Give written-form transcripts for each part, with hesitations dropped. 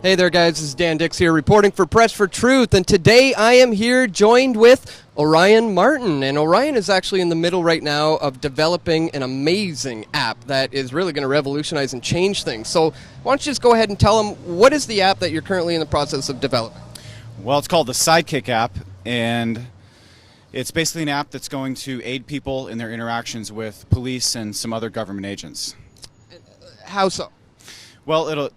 Hey there, guys. This is Dan Dix here reporting for Press for Truth, and today I am here joined with Orion Martin. And Orion is actually in the middle right now of developing an amazing app that is really going to revolutionize and change things. So why don't you just go ahead and tell them, what is the app that you're currently in the process of developing? Well, it's called the Sidekik App, and it's basically an app that's going to aid people in their interactions with police and some other government agents. How so? Well,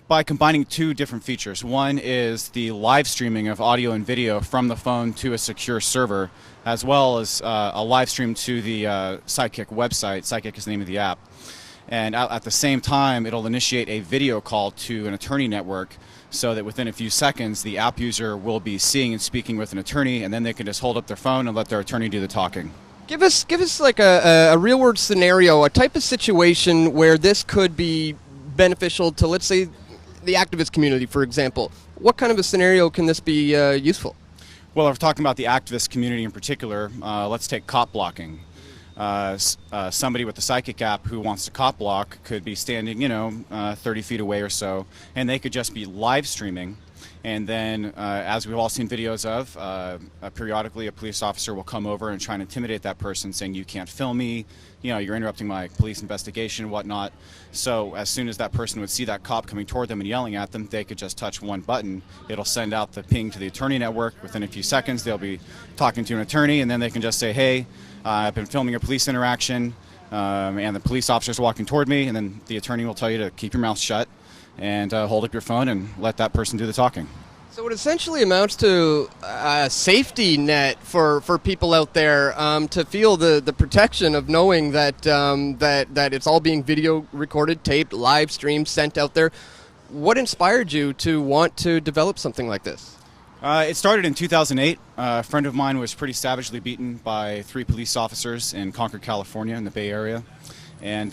by combining two different features. One is the live streaming of audio and video from the phone to a secure server, as well as a live stream to the Sidekik website. Sidekik is the name of the app. And at the same time, it'll initiate a video call to an attorney network so that within a few seconds, the app user will be seeing and speaking with an attorney, and then they can just hold up their phone and let their attorney do the talking. Give us like a real-world scenario, a type of situation where this could be beneficial to, let's say, the activist community, for example. What kind of a scenario can this be useful? Well, if we're talking about the activist community in particular, let's take cop blocking. Somebody with the Sidekik app who wants to cop block could be standing, 30 feet away or so, and they could just be live streaming. And then, as we've all seen videos of, periodically a police officer will come over and try and intimidate that person, saying, "You can't film me, you're interrupting my police investigation," and whatnot. So as soon as that person would see that cop coming toward them and yelling at them, they could just touch one button. It'll send out the ping to the attorney network. Within a few seconds, they'll be talking to an attorney, and then they can just say, "Hey, I've been filming a police interaction, and the police officer's walking toward me," and then the attorney will tell you to keep your mouth shut and hold up your phone and let that person do the talking. So it essentially amounts to a safety net for people out there to feel the protection of knowing that that it's all being video recorded, taped, live streamed, sent out there. What inspired you to want to develop something like this? It started in 2008. A friend of mine was pretty savagely beaten by 3 police officers in Concord, California, in the Bay Area. And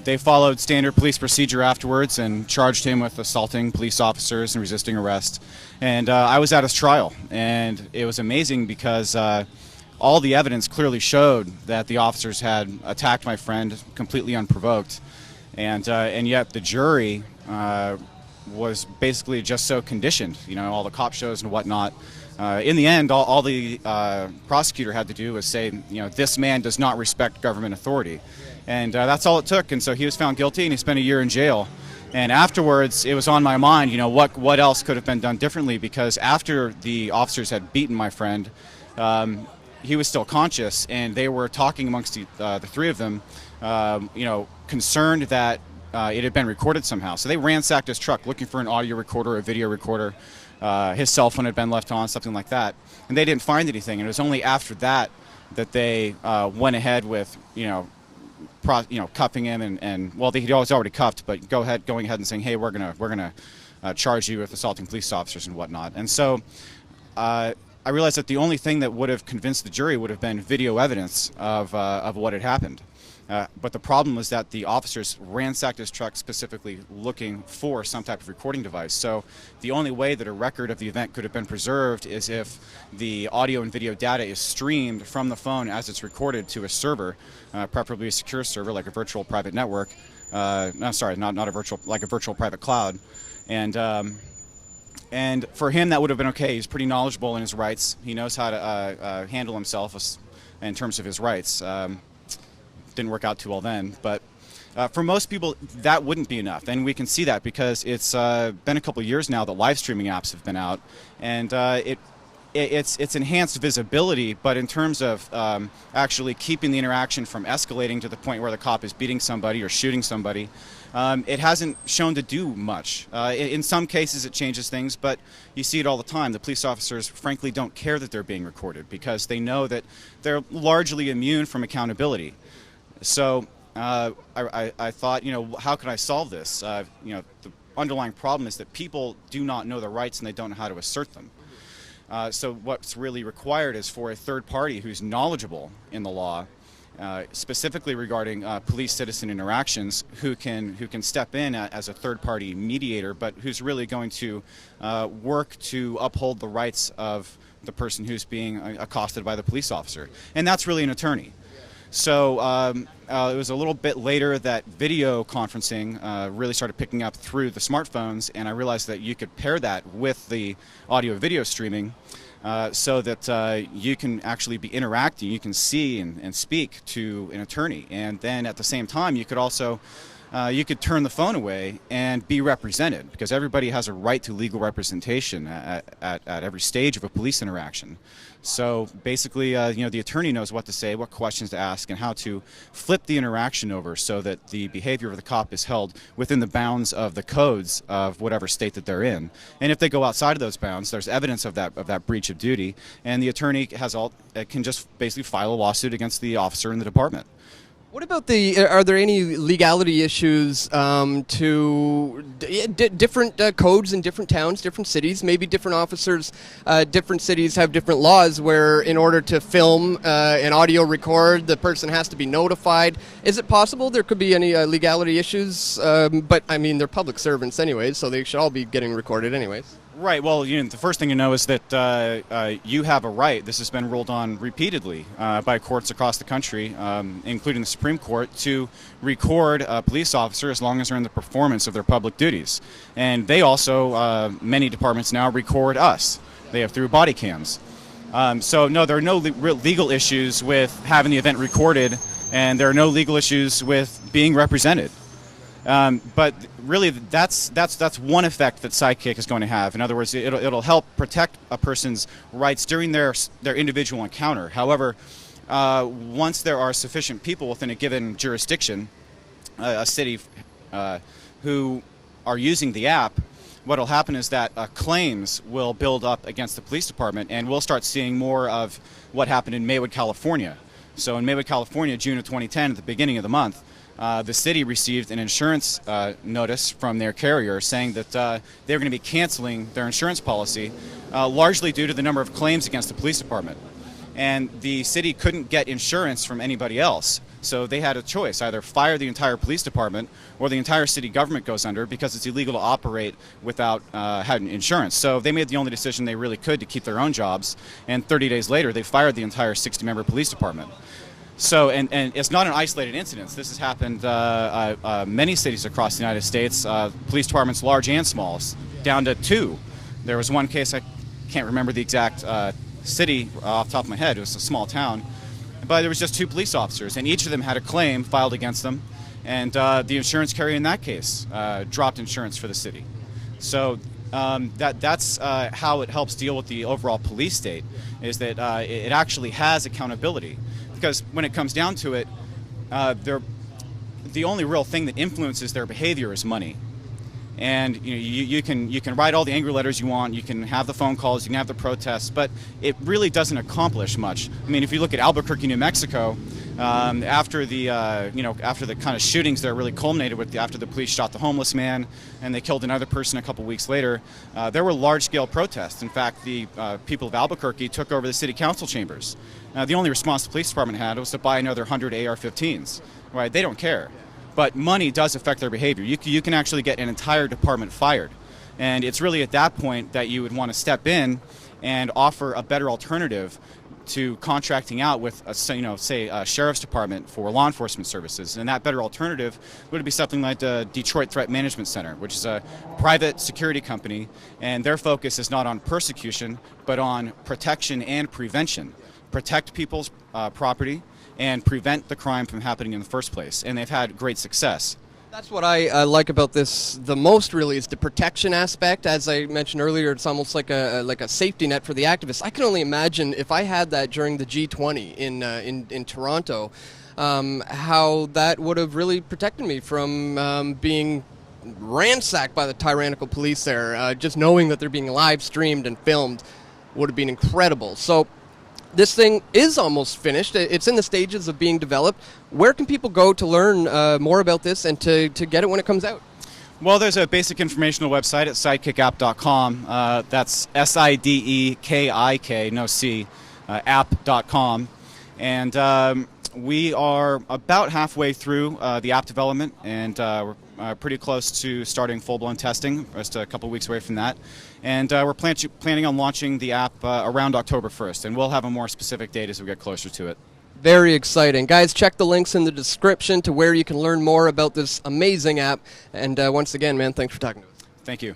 they followed standard police procedure afterwards and charged him with assaulting police officers and resisting arrest. And I was at his trial, and it was amazing because all the evidence clearly showed that the officers had attacked my friend completely unprovoked, and yet the jury was basically just so conditioned, all the cop shows and whatnot. In the end, all the prosecutor had to do was say, this man does not respect government authority. And that's all it took. And so he was found guilty, and he spent a year in jail. And afterwards, it was on my mind, what else could have been done differently? Because after the officers had beaten my friend, he was still conscious, and they were talking amongst the 3 of them, concerned that it had been recorded somehow. So they ransacked his truck looking for an audio recorder, a video recorder. His cell phone had been left on, something like that. And they didn't find anything. And it was only after that that they went ahead with, cuffing him and well, he was already cuffed, but going ahead and saying, "Hey, we're gonna charge you with assaulting police officers and whatnot." And so I realized that the only thing that would have convinced the jury would have been video evidence of what had happened. But the problem was that the officers ransacked his truck specifically looking for some type of recording device. So the only way that a record of the event could have been preserved is if the audio and video data is streamed from the phone as it's recorded to a server, preferably a secure server like a virtual private network. No, sorry, not a virtual, like a virtual private cloud. And for him, that would have been okay. He's pretty knowledgeable in his rights. He knows how to handle himself in terms of his rights. Didn't work out too well then, but for most people that wouldn't be enough, and we can see that because it's been a couple of years now that live streaming apps have been out, and it's enhanced visibility, but in terms of actually keeping the interaction from escalating to the point where the cop is beating somebody or shooting somebody, it hasn't shown to do much. In some cases it changes things, but you see it all the time. The police officers frankly don't care that they're being recorded because they know that they're largely immune from accountability. So I thought, how can I solve this? The underlying problem is that people do not know their rights and they don't know how to assert them. So what's really required is for a third party who's knowledgeable in the law, specifically regarding police-citizen interactions, who can step in as a third-party mediator, but who's really going to work to uphold the rights of the person who's being accosted by the police officer. And that's really an attorney. So it was a little bit later that video conferencing really started picking up through the smartphones, and I realized that you could pair that with the audio-video streaming so that you can actually be interacting. You can see and speak to an attorney, and then at the same time you could also you could turn the phone away and be represented, because everybody has a right to legal representation at every stage of a police interaction. So basically, the attorney knows what to say, what questions to ask, and how to flip the interaction over so that the behavior of the cop is held within the bounds of the codes of whatever state that they're in. And if they go outside of those bounds, there's evidence of that breach of duty, and the attorney can just basically file a lawsuit against the officer in the department. What about are there any legality issues to different codes in different towns, different cities? Maybe different officers, different cities have different laws where in order to film an audio record, the person has to be notified. Is it possible there could be any legality issues? But I mean, they're public servants anyways, so they should all be getting recorded anyways. Right. Well, the first thing to know is that you have a right. This has been ruled on repeatedly by courts across the country, including the Supreme Court, to record a police officer as long as they're in the performance of their public duties. And they also, many departments now, record us. They have through body cams. So no, there are no legal issues with having the event recorded, and there are no legal issues with being represented. But really, that's one effect that Sidekik is going to have. In other words, it'll help protect a person's rights during their individual encounter. However, once there are sufficient people within a given jurisdiction, a city, who are using the app, what will happen is that claims will build up against the police department, and we'll start seeing more of what happened in Maywood, California. So in Maywood, California, June of 2010, at the beginning of the month, the city received an insurance notice from their carrier saying that they were going to be canceling their insurance policy, largely due to the number of claims against the police department. And the city couldn't get insurance from anybody else, so they had a choice: either fire the entire police department or the entire city government goes under, because it's illegal to operate without having insurance. So they made the only decision they really could to keep their own jobs, and 30 days later they fired the entire 60-member police department. So, and it's not an isolated incident. This has happened many cities across the United States, police departments large and small, down to 2. There was one case, I can't remember the exact city off the top of my head, it was a small town, but there was just 2 police officers, and each of them had a claim filed against them, and the insurance carrier in that case dropped insurance for the city. So that's how it helps deal with the overall police state, is that it actually has accountability. Because when it comes down to it, the only real thing that influences their behavior is money. And you can write all the angry letters you want, you can have the phone calls, you can have the protests, but it really doesn't accomplish much. I mean, if you look at Albuquerque, New Mexico, after the after the kind of shootings that really culminated with after the police shot the homeless man and they killed another person a couple weeks later, there were large-scale protests. In fact, the people of Albuquerque took over the city council chambers. The only response the police department had was to buy another 100 AR-15s. Right? They don't care. But money does affect their behavior. You can actually get an entire department fired. And it's really at that point that you would want to step in and offer a better alternative to contracting out with, say a sheriff's department for law enforcement services. And that better alternative would be something like the Detroit Threat Management Center, which is a private security company, and their focus is not on persecution, but on protection and prevention. Protect people's property and prevent the crime from happening in the first place. And they've had great success. That's what I like about this the most, really, is the protection aspect. As I mentioned earlier, it's almost like a safety net for the activists. I can only imagine if I had that during the G20 in Toronto, how that would have really protected me from being ransacked by the tyrannical police there. Just knowing that they're being live streamed and filmed would have been incredible. So this thing is almost finished. It's in the stages of being developed. Where can people go to learn more about this and to get it when it comes out? Well, there's a basic informational website at sidekikapp.com. That's SIDEKIK, no C, app.com. And we are about halfway through the app development, and we're pretty close to starting full-blown testing, just a couple weeks away from that. And we're planning on launching the app around October 1st, and we'll have a more specific date as we get closer to it. Very exciting. Guys, check the links in the description to where you can learn more about this amazing app. And once again, man, thanks for talking to us. Thank you.